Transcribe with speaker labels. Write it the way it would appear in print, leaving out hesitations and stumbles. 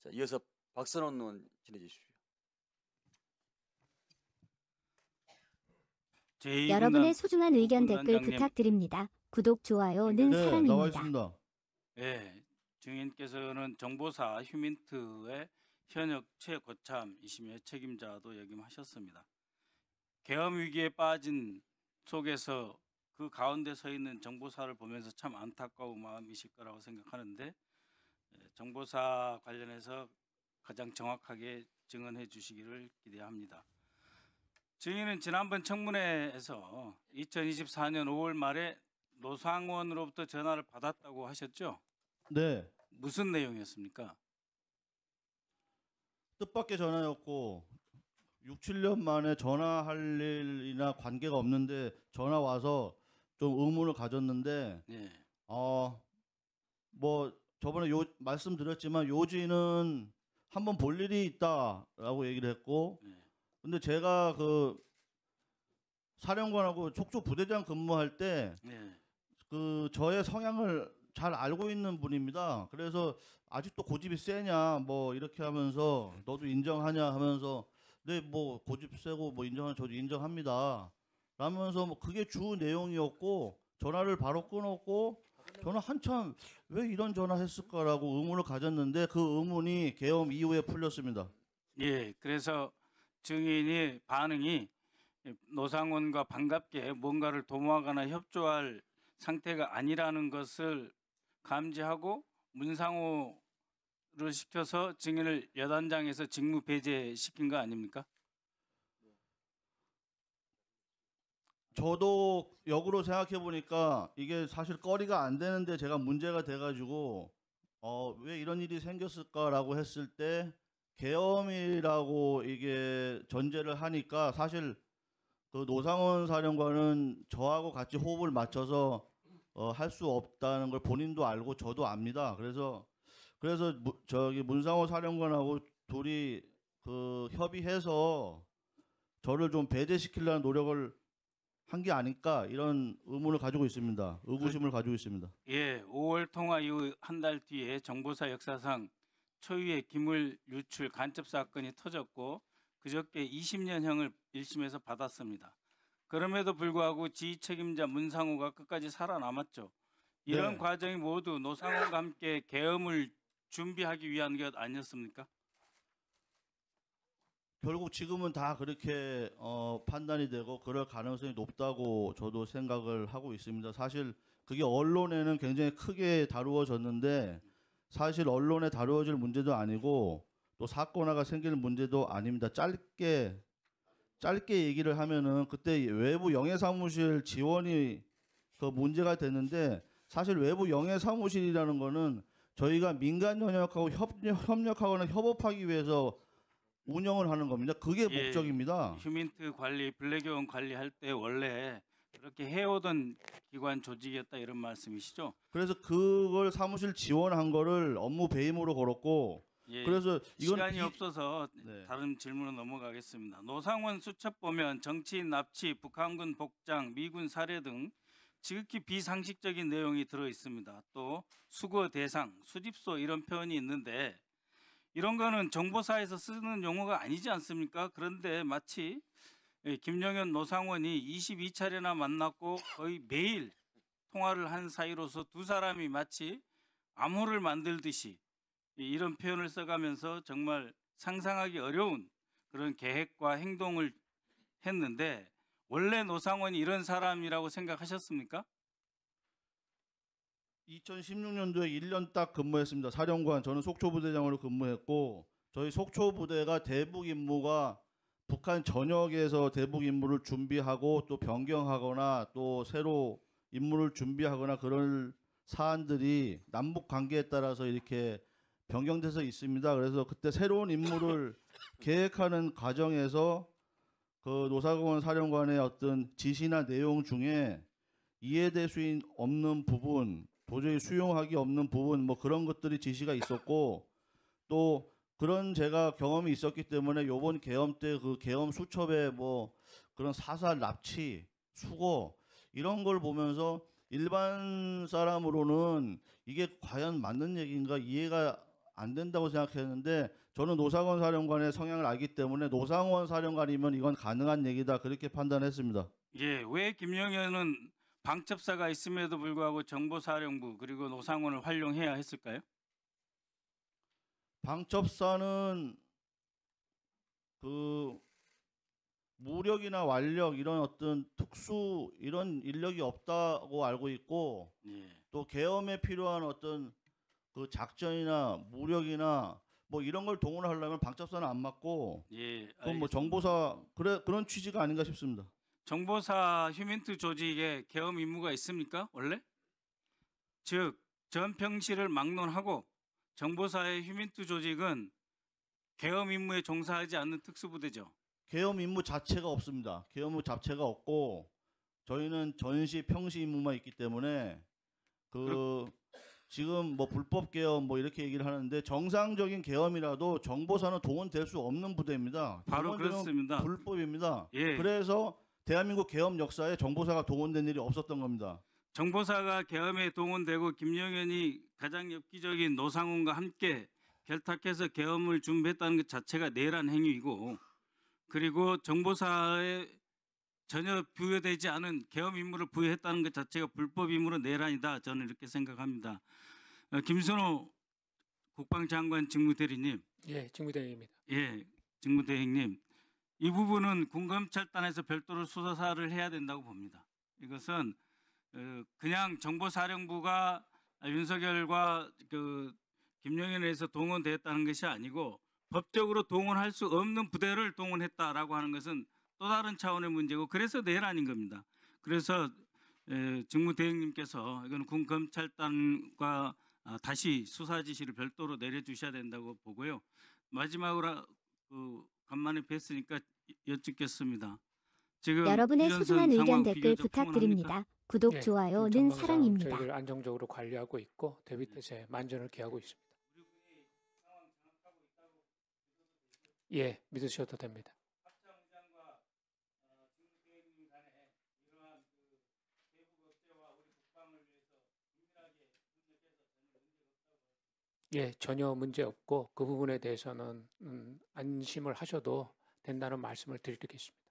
Speaker 1: 자, 이어서 박선원 의원 질의해 주십시오.
Speaker 2: 여러분의 소중한 의견 댓글 부탁드립니다. 구독, 좋아요는
Speaker 3: 네, 나와
Speaker 2: 사랑입니다.
Speaker 3: 있습니다.
Speaker 4: 네, 증인께서는 정보사 휴민트의 현역 최고참이시며 책임자도 역임하셨습니다. 계엄 위기에 빠진 속에서 그 가운데 서 있는 정보사를 보면서 참 안타까운 마음이실 거라고 생각하는데, 정보사 관련해서 가장 정확하게 증언해 주시기를 기대합니다. 증인은 지난번 청문회에서 2024년 5월 말에 노상원으로부터 전화를 받았다고 하셨죠?
Speaker 3: 네,
Speaker 4: 무슨 내용이었습니까?
Speaker 3: 뜻밖의 전화였고 6, 7년 만에 전화할 일이나 관계가 없는데 전화 와서 좀 의문을 가졌는데
Speaker 4: 네.
Speaker 3: 뭐 저번에 말씀드렸지만 요지는 한번 볼 일이 있다라고 얘기를 했고,
Speaker 4: 네.
Speaker 3: 근데 제가 그 사령관하고 속초 부대장 근무할 때
Speaker 4: 네.
Speaker 3: 그 저의 성향을 잘 알고 있는 분입니다. 그래서 아직도 고집이 세냐 뭐 이렇게 하면서 너도 인정하냐 하면서 네 뭐 고집 세고 뭐 인정하는 저도 인정합니다 라면서 뭐 그게 주 내용이었고, 전화를 바로 끊었고 저는 한참 왜 이런 전화 했을까라고 의문을 가졌는데 그 의문이 계엄 이후에 풀렸습니다.
Speaker 4: 예, 그래서 증인이 반응이 노상원과 반갑게 뭔가를 도모하거나 협조할 상태가 아니라는 것을 감지하고 문상호를 시켜서 증인을 여단장에서 직무 배제시킨 거 아닙니까?
Speaker 3: 저도 역으로 생각해 보니까 이게 사실 거리가 안 되는데 제가 문제가 돼가지고 왜 이런 일이 생겼을까라고 했을 때 계엄이라고 이게 전제를 하니까 사실 그 노상원 사령관은 저하고 같이 호흡을 맞춰서 할 수 없다는 걸 본인도 알고 저도 압니다. 그래서 저기 문상호 사령관하고 둘이 그 협의해서 저를 좀 배제시키려는 노력을 한 게 아닐까 이런 의문을 가지고 있습니다. 의구심을 가지고 있습니다.
Speaker 4: 예, 5월 통화 이후 한 달 뒤에 정보사 역사상 초유의 기물 유출 간첩 사건이 터졌고 그저께 20년형을 1심에서 받았습니다. 그럼에도 불구하고 지휘 책임자 문상호가 끝까지 살아남았죠. 이런
Speaker 3: 네.
Speaker 4: 과정이 모두 노상호가 함께 계엄을 준비하기 위한 것 아니었습니까?
Speaker 3: 결국 지금은 다 그렇게 판단이 되고 그럴 가능성이 높다고 저도 생각을 하고 있습니다. 사실 그게 언론에는 굉장히 크게 다루어졌는데 사실 언론에 다루어질 문제도 아니고 또 사건화가 생길 문제도 아닙니다. 짧게 얘기를 하면은 그때 외부 영해사무실 지원이 그 문제가 됐는데, 사실 외부 영해사무실이라는 거는 저희가 민간 영역하고 협력하거나 협업하기 위해서 운영을 하는 겁니다. 그게
Speaker 4: 예,
Speaker 3: 목적입니다.
Speaker 4: 휴민트 관리, 블랙요원 관리할 때 원래 그렇게 해오던 기관 조직이었다 이런 말씀이시죠?
Speaker 3: 그래서 그걸 사무실 지원한 거를 업무 배임으로 걸었고,
Speaker 4: 예,
Speaker 3: 그래서 이건
Speaker 4: 시간이 없어서
Speaker 3: 네.
Speaker 4: 다른 질문으로 넘어가겠습니다. 노상원 수첩 보면 정치인 납치, 북한군 복장, 미군 살해 등 지극히 비상식적인 내용이 들어 있습니다. 또 수거 대상, 수집소 이런 표현이 있는데 이런 거는 정보사에서 쓰는 용어가 아니지 않습니까? 그런데 마치 김용현 노상원이 22차례나 만났고 거의 매일 통화를 한 사이로서 두 사람이 마치 암호를 만들듯이 이런 표현을 써가면서 정말 상상하기 어려운 그런 계획과 행동을 했는데 원래 노상원이 이런 사람이라고 생각하셨습니까?
Speaker 3: 2016년도에 1년 딱 근무했습니다. 사령관, 저는 속초부대장으로 근무했고, 저희 속초부대가 대북 임무가 북한 전역에서 대북 임무를 준비하고 또 변경하거나 또 새로 임무를 준비하거나 그런 사안들이 남북 관계에 따라서 이렇게 변경돼서 있습니다. 그래서 그때 새로운 임무를 계획하는 과정에서 그 노상원 사령관의 어떤 지시나 내용 중에 이해될 수 없는 부분, 도저히 수용하기 없는 부분, 뭐 그런 것들이 지시가 있었고, 또 그런 제가 경험이 있었기 때문에 요번 계엄 때 그 계엄 수첩에 뭐 그런 사살, 납치, 수거 이런 걸 보면서 일반 사람으로는 이게 과연 맞는 얘기인가 이해가 안 된다고 생각했는데 저는 노상원 사령관의 성향을 알기 때문에 노상원 사령관이면 이건 가능한 얘기다 그렇게 판단했습니다.
Speaker 4: 예, 왜 김영현은 방첩사가 있음에도 불구하고 정보사령부 그리고 노상원을 활용해야 했을까요?
Speaker 3: 방첩사는 그 무력이나 완력 이런 어떤 특수 이런 인력이 없다고 알고 있고
Speaker 4: 예.
Speaker 3: 또 계엄에 필요한 어떤 그 작전이나 무력이나 뭐 이런 걸 동원하려면 방첩사는 안 맞고
Speaker 4: 예.
Speaker 3: 그건 뭐
Speaker 4: 알겠습니다.
Speaker 3: 정보사 그런 취지가 아닌가 싶습니다.
Speaker 4: 정보사 휴민트 조직에 계엄 임무가 있습니까? 원래? 즉 전평시를 막론하고 정보사의 휴민트 조직은 계엄 임무에 종사하지 않는 특수부대죠.
Speaker 3: 계엄 임무 자체가 없습니다. 계엄 임무 자체가 없고 저희는 전시 평시 임무만 있기 때문에 그 지금 뭐 불법 계엄 뭐 이렇게 얘기를 하는데 정상적인 계엄이라도 정보사는 동원될 수 없는 부대입니다.
Speaker 4: 바로
Speaker 3: 동원되면
Speaker 4: 그렇습니다.
Speaker 3: 불법입니다.
Speaker 4: 예.
Speaker 3: 그래서 대한민국 계엄 역사에 정보사가 동원된 일이 없었던 겁니다.
Speaker 4: 정보사가 계엄에 동원되고 김영현이 가장 엽기적인 노상원과 함께 결탁해서 계엄을 준비했다는 것 자체가 내란 행위이고 그리고 정보사에 전혀 부여되지 않은 계엄 임무를 부여했다는 것 자체가 불법 임무로 내란이다. 저는 이렇게 생각합니다. 김선호 국방장관 직무대리님.
Speaker 5: 예, 직무대행입니다.
Speaker 4: 예, 직무대행님. 이 부분은 군검찰단에서 별도로 수사를 해야 된다고 봅니다. 이것은 그냥 정보사령부가 윤석열과 그 김영현에 의해서 동원되었다는 것이 아니고 법적으로 동원할 수 없는 부대를 동원했다라고 하는 것은 또 다른 차원의 문제고 그래서 내란인 겁니다. 그래서 직무대행님께서 이건 군검찰단과 다시 수사 지시를 별도로 내려주셔야 된다고 보고요. 마지막으로 간만에 뵀으니까 여쭙겠습니다. 지금
Speaker 2: 여러분의
Speaker 4: 이런
Speaker 2: 소중한 의견
Speaker 4: 상황
Speaker 2: 댓글
Speaker 4: 비교적
Speaker 2: 부탁드립니다. 구독,
Speaker 5: 예,
Speaker 2: 좋아요는
Speaker 5: 전망상
Speaker 2: 사랑입니다.
Speaker 5: 저희들 안정적으로 관리하고 있고 대비 태세 만전을 기하고 있습니다. 예, 믿으셔도 됩니다. 예, 전혀 문제 없고 그 부분에 대해서는 안심을 하셔도 된다는 말씀을 드리겠습니다.